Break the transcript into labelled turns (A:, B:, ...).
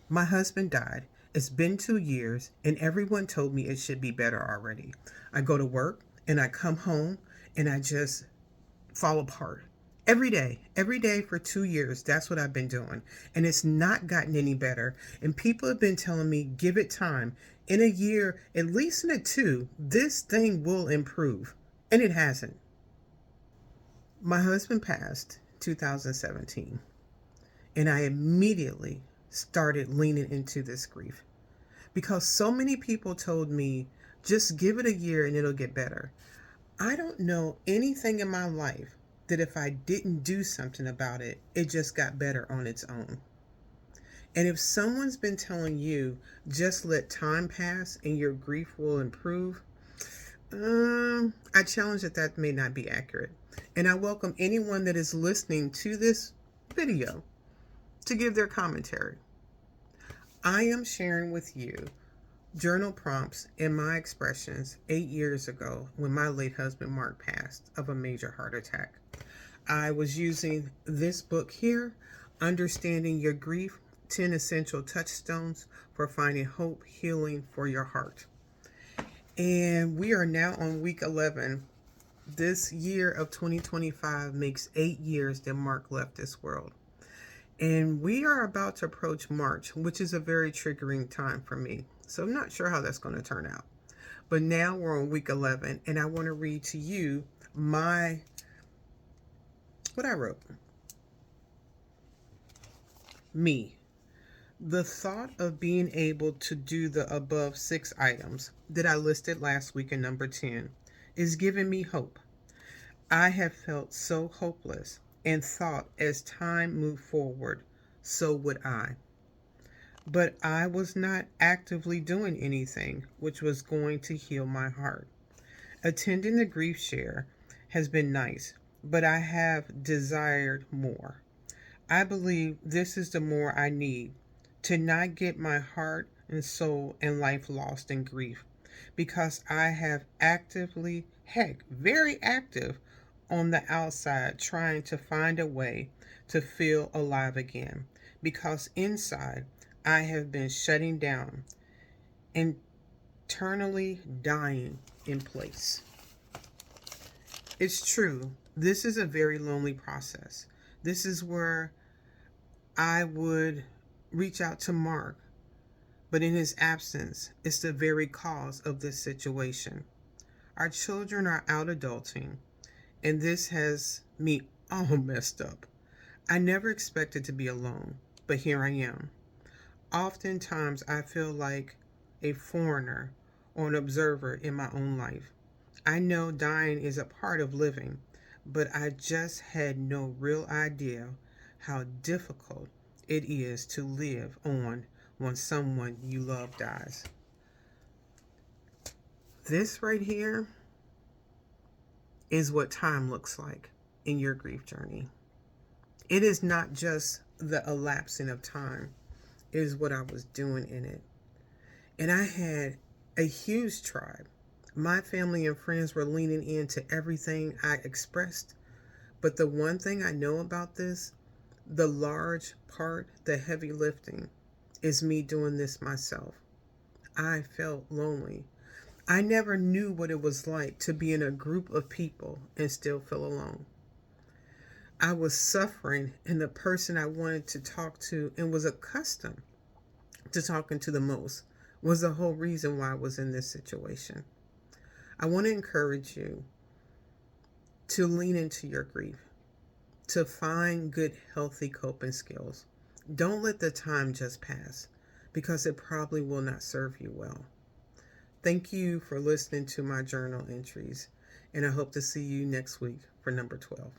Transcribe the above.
A: My husband died. It's been 2 years, and everyone told me it should be better already. I go to work and I come home and I just fall apart. Every day for 2 years, that's what I've been doing. And it's not gotten any better. And people have been telling me, give it time. In a year, at least in a two, this thing will improve. And it hasn't. My husband passed 2017, and I immediately started leaning into this grief because so many people told me, just give it a year and it'll get better. I don't know anything in my life that if I didn't do something about it, it just got better on its own. And if someone's been telling you, just let time pass and your grief will improve, I challenge that may not be accurate. And I welcome anyone that is listening to this video to give their commentary. I am sharing with you journal prompts and my expressions 8 years ago when my late husband Mark passed of a major heart attack. I was using this book here, Understanding Your Grief, 10 Essential Touchstones for Finding Hope, Healing for Your Heart. And we are now on week 11. This year of 2025 makes 8 years that Mark left this world. And we are about to approach March, which is a very triggering time for me. So I'm not sure how that's going to turn out. But now we're on week 11, and I want to read to you what I wrote. Me. The thought of being able to do the above 6 items that I listed last week in number 10 is giving me hope. I have felt so hopeless and thought as time moved forward, so would I. But I was not actively doing anything which was going to heal my heart. Attending the grief share has been nice, but I have desired more. I believe this is the more I need to not get my heart and soul and life lost in grief, because I have actively, very active on the outside trying to find a way to feel alive again, because inside I have been shutting down, internally dying in place. It's true, this is a very lonely process. This is where I would reach out to Mark, but in his absence, it's the very cause of this situation. Our children are out adulting, and this has me all messed up. I never expected to be alone, but here I am. Oftentimes, I feel like a foreigner or an observer in my own life. I know dying is a part of living, but I just had no real idea how difficult it is to live on when someone you love dies. This right here is what time looks like in your grief journey. It is not just the elapsing of time, it is what I was doing in it. And I had a huge tribe. My family and friends were leaning into everything I expressed. But the one thing I know about this, the large part, the heavy lifting, is me doing this myself. I felt lonely. I never knew what it was like to be in a group of people and still feel alone. I was suffering, and the person I wanted to talk to and was accustomed to talking to the most was the whole reason why I was in this situation. I want to encourage you to lean into your grief, to find good, healthy coping skills. Don't let the time just pass, because it probably will not serve you well. Thank you for listening to my journal entries, and I hope to see you next week for number 12.